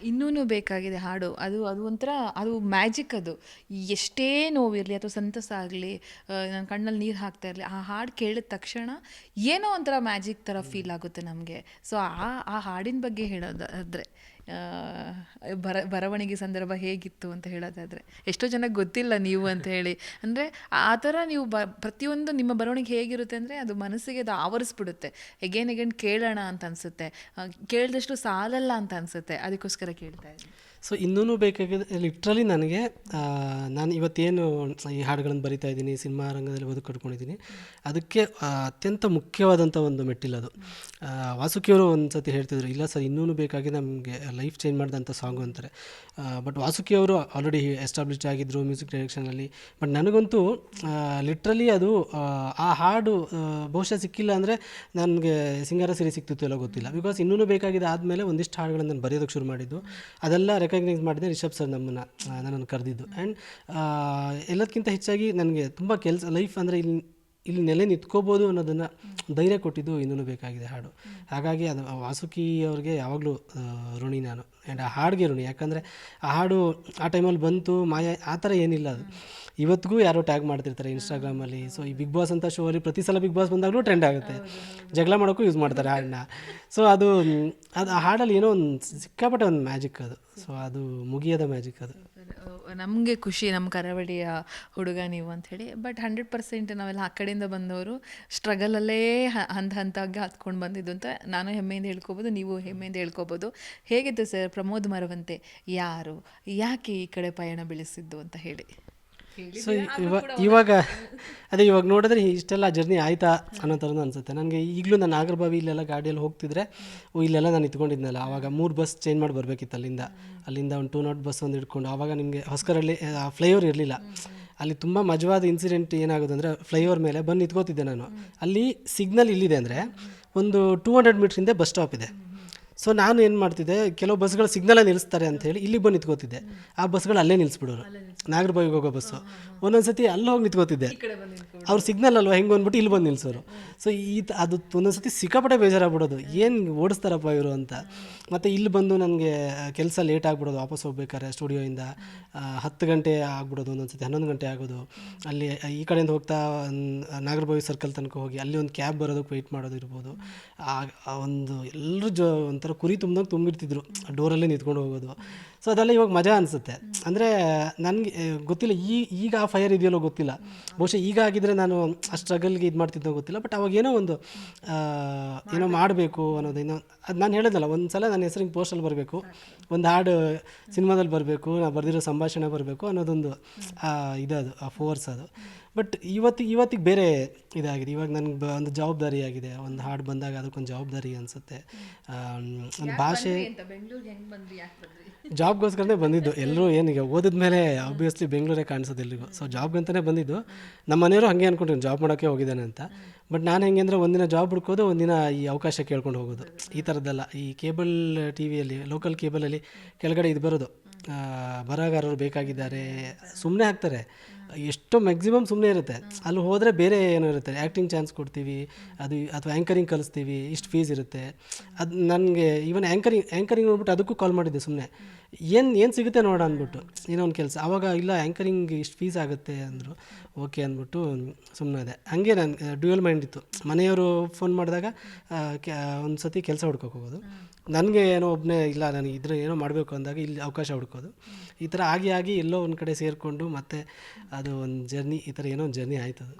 ಇನ್ನೂ ಬೇಕಾಗಿದೆ ಹಾಡು. ಅದು ಅದು ಒಂಥರ ಅದು ಮ್ಯಾಜಿಕ್ ಅದು. ಎಷ್ಟೇ ನೋವಿರಲಿ ಅಥವಾ ಸಂತಸ ಆಗಲಿ, ನನ್ನ ಕಣ್ಣಲ್ಲಿ ನೀರು ಹಾಕ್ತಾ ಇರಲಿ, ಆ ಹಾಡು ಕೇಳಿದ ತಕ್ಷಣ ಏನೋ ಒಂಥರ ಮ್ಯಾಜಿಕ್ ಥರ ಫೀಲ್ ಆಗುತ್ತೆ ನಮಗೆ. ಸೊ ಆ ಹಾಡಿನ ಬಗ್ಗೆ ಹೇಳೋದಾದರೆ, ಬರವಣಿಗೆ ಸಂದರ್ಭ ಹೇಗಿತ್ತು ಅಂತ ಹೇಳೋದಾದರೆ, ಎಷ್ಟೋ ಜನಕ್ಕೆ ಗೊತ್ತಿಲ್ಲ ನೀವು ಅಂತ ಹೇಳಿ. ಅಂದರೆ ಆ ಥರ ನೀವು ಪ್ರತಿಯೊಂದು ನಿಮ್ಮ ಬರವಣಿಗೆ ಹೇಗಿರುತ್ತೆ ಅಂದರೆ ಅದು ಮನಸ್ಸಿಗೆ ಅದು ಆವರಿಸ್ಬಿಡುತ್ತೆ. ಎಗೇನ್ ಎಗೇನ್ ಕೇಳೋಣ ಅಂತ ಅನಿಸುತ್ತೆ, ಕೇಳಿದಷ್ಟು ಸಾಲಲ್ಲ ಅಂತ ಅನಿಸುತ್ತೆ. ಅದಕ್ಕೋಸ್ಕರ ಕೇಳ್ತಾ ಇದ್ದೀನಿ. ಸೊ ಇನ್ನೂ ಬೇಕಾಗಿದೆ ಲಿಟ್ರಲಿ ನನಗೆ. ನಾನು ಇವತ್ತೇನು ಈ ಹಾಡುಗಳನ್ನು ಬರಿತಾ ಇದ್ದೀನಿ, ಸಿನಿಮಾ ರಂಗದಲ್ಲಿ ಬದುಕಟ್ಕೊಂಡಿದ್ದೀನಿ, ಅದಕ್ಕೆ ಅತ್ಯಂತ ಮುಖ್ಯವಾದಂಥ ಒಂದು ಮೆಟ್ಟಿಲದು. ವಾಸುಕಿಯವರು ಒಂದು ಸತಿ ಹೇಳ್ತಿದ್ರು, ಇಲ್ಲ ಸರ್ ಇನ್ನೂ ಬೇಕಾಗಿ ನಮಗೆ ಲೈಫ್ ಚೇಂಜ್ ಮಾಡಿದಂಥ ಸಾಂಗು ಅಂತಾರೆ. ಬಟ್ ವಾಸುಕಿಯವರು ಆಲ್ರೆಡಿ ಎಸ್ಟಾಬ್ಲಿಷ್ ಆಗಿದ್ದರು ಮ್ಯೂಸಿಕ್ ಡೈರೆಕ್ಷನಲ್ಲಿ. ಬಟ್ ನನಗಂತೂ ಲಿಟ್ರಲಿ ಅದು ಆ ಹಾಡು ಬಹುಶಃ ಸಿಕ್ಕಿಲ್ಲ ಅಂದರೆ ನನಗೆ ಸಿಂಗಾರ ಸಿರಿ ಸಿಕ್ತಿತ್ತು ಎಲ್ಲ ಗೊತ್ತಿಲ್ಲ. ಬಿಕಾಸ್ ಇನ್ನೂ ಬೇಕಾಗಿದೆ ಆದಮೇಲೆ ಒಂದಿಷ್ಟು ಹಾಡುಗಳನ್ನು ನಾನು ಬರೆಯೋದಕ್ಕೆ ಶುರು ಮಾಡಿದ್ದು. ಅದೆಲ್ಲ ರೆಕಗ್ನೈಸ್ ಮಾಡಿದೆ ರಿಷಬ್ ಸರ್ ನನ್ನನ್ನು ಕರೆದಿದ್ದು. ಆ್ಯಂಡ್ ಎಲ್ಲದಕ್ಕಿಂತ ಹೆಚ್ಚಾಗಿ ನನಗೆ ತುಂಬ ಕೆಲಸ ಲೈಫ್ ಅಂದರೆ ಇಲ್ಲಿ ನೆಲೆ ನಿಂತ್ಕೋಬೋದು ಅನ್ನೋದನ್ನು ಧೈರ್ಯ ಕೊಟ್ಟಿದ್ದು ಇನ್ನೂ ಬೇಕಾಗಿದೆ ಹಾಡು. ಹಾಗಾಗಿ ಅದು ವಾಸುಕಿ ಅವ್ರಿಗೆ ಯಾವಾಗಲೂ ಋಣಿ ನಾನು. ಆ್ಯಂಡ್ ಆ ಹಾಡಿಗೆ ಋಣಿ. ಯಾಕಂದರೆ ಆ ಹಾಡು ಆ ಟೈಮಲ್ಲಿ ಬಂತು, ಮಾಯ ಆ ಥರ ಏನಿಲ್ಲ ಅದು. ಇವತ್ತಿಗೂ ಯಾರೋ ಟ್ಯಾಗ್ ಮಾಡ್ತಿರ್ತಾರೆ ಇನ್ಸ್ಟಾಗ್ರಾಮಲ್ಲಿ. ಸೊ ಈ ಬಿಗ್ ಬಾಸ್ ಅಂತ ಶೋ ಅಲ್ಲಿ ಪ್ರತಿ ಸಲ ಬಿಗ್ ಬಾಸ್ ಬಂದಾಗಲೂ ಟ್ರೆಂಡ್ ಆಗುತ್ತೆ, ಜಗಳ ಮಾಡೋಕ್ಕೂ ಯೂಸ್ ಮಾಡ್ತಾರೆ ಹಾಡನ್ನ. ಸೊ ಅದು ಆ ಹಾಡಲ್ಲಿ ಏನೋ ಒಂದು ಸಿಕ್ಕಾಪಟ್ಟೆ ಒಂದು ಮ್ಯಾಜಿಕ್ ಅದು. ಸೊ ಅದು ಮುಗಿಯದ ಮ್ಯಾಜಿಕ್ ಅದು. ನಮಗೆ ಖುಷಿ ನಮ್ಮ ಕರಾವಳಿಯ ಹುಡುಗ ನೀವು ಅಂಥೇಳಿ. ಬಟ್ 100% ನಾವೆಲ್ಲ ಆ ಕಡೆಯಿಂದ ಬಂದವರು ಸ್ಟ್ರಗಲಲ್ಲೇ ಹಂತವಾಗಿ ಹತ್ಕೊಂಡು ಬಂದಿದ್ದು ಅಂತ ನಾನು ಹೆಮ್ಮೆಯಿಂದ ಹೇಳ್ಕೊಬೋದು, ನೀವು ಹೆಮ್ಮೆಯಿಂದ ಹೇಳ್ಕೊಬೋದು. ಹೇಗಿತ್ತು ಸರ್ ಪ್ರಮೋದ್ ಮರವಂತೆ ಯಾರು, ಯಾಕೆ ಈ ಕಡೆ ಪಯಣ ಬೆಳೆಸಿದ್ದು ಅಂತ ಹೇಳಿ? ಸೊ ಇವಾಗ ನೋಡಿದ್ರೆ ಇಷ್ಟೆಲ್ಲ ಜರ್ನಿ ಆಯಿತಾ ಅನ್ನೋ ಥರನೂ ಅನಿಸುತ್ತೆ ನನಗೆ. ಈಗಲೂ ನಾನು ನಾಗರಬಾವಿ ಇಲ್ಲೆಲ್ಲ ಗಾಡಿಯಲ್ಲಿ ಹೋಗ್ತಿದ್ರೆ ಇಲ್ಲೆಲ್ಲ ನಾನು ಇಟ್ಕೊಂಡಿದ್ನಲ್ಲ, ಆವಾಗ 3 ಬಸ್ ಚೇಂಜ್ ಮಾಡಿ ಬರಬೇಕಿತ್ತು ಅಲ್ಲಿಂದ ಒಂದು 2 ಬಸ್ ಒಂದು ಇಟ್ಕೊಂಡು. ಆವಾಗ ನಿಮಗೆ ಹೊಸಕರಲ್ಲಿ ಫ್ಲೈಓವರ್ ಇರಲಿಲ್ಲ. ಅಲ್ಲಿ ತುಂಬ ಮಜವಾದ ಇನ್ಸಿಡೆಂಟ್ ಏನಾಗೋದು ಅಂದರೆ, ಫ್ಲೈಓವರ್ ಮೇಲೆ ಬಂದು ನಿಂತ್ಕೋತಿದ್ದೆ ನಾನು. ಅಲ್ಲಿ ಸಿಗ್ನಲ್ ಇಲ್ಲಿದೆ ಅಂದರೆ ಒಂದು 200 ಮೀಟ್ರ್ ಹಿಂದೆ ಬಸ್ ಸ್ಟಾಪ್ ಇದೆ. ಸೊ ನಾನು ಏನು ಮಾಡ್ತಿದ್ದೆ, ಕೆಲವು ಬಸ್ಗಳು ಸಿಗ್ನಲೇ ನಿಲ್ಲಿಸ್ತಾರೆ ಅಂಥೇಳಿ ಇಲ್ಲಿಗೆ ಬಂದು ನಿಂತ್ಕೋತಿದ್ದೆ. ಆ ಬಸ್ಗಳು ಅಲ್ಲೇ ನಿಲ್ಲಿಸ್ಬಿಡೋರು, ನಾಗರಬಾವಿಗೆ ಹೋಗೋ ಬಸ್ಸು. ಒಂದೊಂದು ಸತಿ ಅಲ್ಲಿ ಹೋಗಿ ನಿಂತ್ಕೋತಿದ್ದೆ, ಅವ್ರು ಸಿಗ್ನಲ್ ಅಲ್ವಾ ಹೆಂಗೆ ಬಂದ್ಬಿಟ್ಟು ಇಲ್ಲಿ ಬಂದು ನಿಲ್ಲಿಸೋರು. ಸೊ ಅದು ಒಂದೊಂದು ಸತಿ ಸಿಕ್ಕಾಪಟ್ಟೆ ಬೇಜಾರಾಗ್ಬಿಡೋದು, ಏನು ಓಡಿಸ್ತಾರಪ್ಪ ಇವರು ಅಂತ. ಮತ್ತು ಇಲ್ಲಿ ಬಂದು ನನಗೆ ಕೆಲಸ ಲೇಟ್ ಆಗಿಬಿಡೋದು, ವಾಪಸ್ ಹೋಗ್ಬೇಕಾದ್ರೆ ಸ್ಟುಡಿಯೋಯಿಂದ 10 ಗಂಟೆ ಆಗ್ಬಿಡೋದು, ಒಂದೊಂದು ಸತಿ 11 ಗಂಟೆ ಆಗೋದು. ಅಲ್ಲಿ ಈ ಕಡೆಯಿಂದ ಹೋಗ್ತಾ ನಾಗರಬಾವಿ ಸರ್ಕಲ್ ತನಕ ಹೋಗಿ ಅಲ್ಲಿ ಒಂದು ಕ್ಯಾಬ್ ಬರೋದಕ್ಕೆ ವೆಯ್ಟ್ ಮಾಡೋದು ಇರ್ಬೋದು. ಒಂದು ಎಲ್ಲರೂ ಒಂಥರ ಕುರಿ ತುಂಬ್ದಂಗೆ ತುಂಬಿರ್ತಿದ್ರು, ಡೋರಲ್ಲೇ ನಿಂತ್ಕೊಂಡು ಹೋಗೋದು. ಸೊ ಅದೆಲ್ಲ ಇವಾಗ ಮಜಾ ಅನಿಸುತ್ತೆ. ಅಂದರೆ ನನಗೆ ಗೊತ್ತಿಲ್ಲ ಈಗ ಆ ಫೈರ್ ಇದೆಯಲ್ಲೋ ಗೊತ್ತಿಲ್ಲ. ಬಹುಶಃ ಈಗ ಆಗಿದ್ರೆ ನಾನು ಆ ಸ್ಟ್ರಗಲ್ಗೆ ಇದು ಮಾಡ್ತಿದ್ದೋ ಗೊತ್ತಿಲ್ಲ. ಬಟ್ ಅವಾಗ ಏನೋ ಒಂದು ಏನೋ ಮಾಡಬೇಕು ಅನ್ನೋದೇನೋ, ಅದು ನಾನು ಹೇಳಿದ್ನಲ್ಲ, ಒಂದು ಸಲ ನನ್ನ ಹೆಸರಿಗೆ ಪೋಸ್ಟಲ್ಲಿ ಬರಬೇಕು, ಒಂದು ಹಾಡು ಸಿನಿಮಾದಲ್ಲಿ ಬರಬೇಕು, ನಾನು ಬರೆದಿರೋ ಸಂಭಾಷಣೆ ಬರಬೇಕು ಅನ್ನೋದೊಂದು ಇದದು ಆ ಫೋರ್ಸ್ ಅದು. ಬಟ್ ಇವತ್ತಿಗೆ ಬೇರೆ ಇದಾಗಿದೆ. ಇವಾಗ ನನಗೆ ಒಂದು ಜವಾಬ್ದಾರಿ ಆಗಿದೆ. ಒಂದು ಹಾಡು ಬಂದಾಗ ಅದಕ್ಕೊಂದು ಜವಾಬ್ದಾರಿ ಅನಿಸುತ್ತೆ. ಒಂದು ಭಾಷೆ ಜಾಬ್ಗೋಸ್ಕರನೇ ಬಂದಿದ್ದು. ಎಲ್ಲರೂ ಏನೀಗ ಓದಿದ ಮೇಲೆ ಆಬ್ವಿಯಸ್ಲಿ ಬೆಂಗಳೂರೇ ಕಾಣಿಸೋದು ಎಲ್ರಿಗೂ. ಸೊ ಜಾಬ್ಗಂತಲೇ ಬಂದಿದ್ದು. ನಮ್ಮ ಮನೆಯವರು ಹಾಗೆ ಅಂದ್ಕೊಂಡಿದ್ರು ಜಾಬ್ ಮಾಡೋಕ್ಕೆ ಹೋಗಿದ್ದಾನೆ ಅಂತ. ಬಟ್ ನಾನು ಹೆಂಗೆ ಅಂದರೆ ಒಂದಿನ ಜಾಬ್ ಹುಡ್ಕೋದು, ಒಂದಿನ ಈ ಅವಕಾಶ ಕೇಳ್ಕೊಂಡು ಹೋಗೋದು, ಈ ಥರದ್ದೆಲ್ಲ. ಈ ಕೇಬಲ್ ಟಿ ವಿಯಲ್ಲಿ, ಲೋಕಲ್ ಕೇಬಲಲ್ಲಿ ಕೆಳಗಡೆ ಇದು ಬರೋದು, ಬರಹಗಾರರು ಬೇಕಾಗಿದ್ದಾರೆ, ಸುಮ್ಮನೆ ಹಾಕ್ತಾರೆ. ಎಷ್ಟೋ ಮ್ಯಾಕ್ಸಿಮಮ್ ಸುಮ್ಮನೆ ಇರುತ್ತೆ. ಅಲ್ಲಿ ಹೋದರೆ ಬೇರೆ ಏನೋ ಇರುತ್ತೆ, ಆ್ಯಕ್ಟಿಂಗ್ ಚಾನ್ಸ್ ಕೊಡ್ತೀವಿ ಅದು, ಅಥವಾ ಆ್ಯಂಕರಿಂಗ್ ಕಲಿಸ್ತೀವಿ, ಇಷ್ಟು ಫೀಸ್ ಇರುತ್ತೆ. ಅದು ನನಗೆ ಈವನ್ ಆ್ಯಂಕರಿಂಗ್ ನೋಡ್ಬಿಟ್ಟು ಅದಕ್ಕೂ ಕಾಲ್ ಮಾಡಿದ್ದೆ ಸುಮ್ಮನೆ, ಏನು ಸಿಗುತ್ತೆ ನೋಡ ಅಂದ್ಬಿಟ್ಟು, ಏನೋ ಒಂದು ಕೆಲಸ. ಆವಾಗ ಇಲ್ಲ ಆ್ಯಂಕರಿಂಗ್ ಇಷ್ಟು ಫೀಸ್ ಆಗುತ್ತೆ ಅಂದರು. ಓಕೆ ಅಂದ್ಬಿಟ್ಟು ಸುಮ್ಮನೆ ಅದೇ. ಹಾಗೆ ನಾನು ಡ್ಯೂಯಲ್ ಮೈಂಡ್ ಇತ್ತು. ಮನೆಯವರು ಫೋನ್ ಮಾಡಿದಾಗ ಒಂದು ಸತಿ ಕೆಲಸ ಹುಡ್ಕೋಕೆ ಹೋಗೋದು, ನನಗೆ ಏನೋ ಒಬ್ಬನೇ ಇಲ್ಲ ನನಗೆ ಇದ್ರೆ ಏನೋ ಮಾಡಬೇಕು ಅಂದಾಗ ಇಲ್ಲಿ ಅವಕಾಶ ಹುಡ್ಕೋದು. ಈ ಥರ ಆಗಿ ಎಲ್ಲೋ ಒಂದು ಕಡೆ ಸೇರಿಕೊಂಡು ಮತ್ತೆ ಅದು ಒಂದು ಜರ್ನಿ, ಈ ಥರ ಏನೋ ಒಂದು ಜರ್ನಿ ಆಯ್ತದು.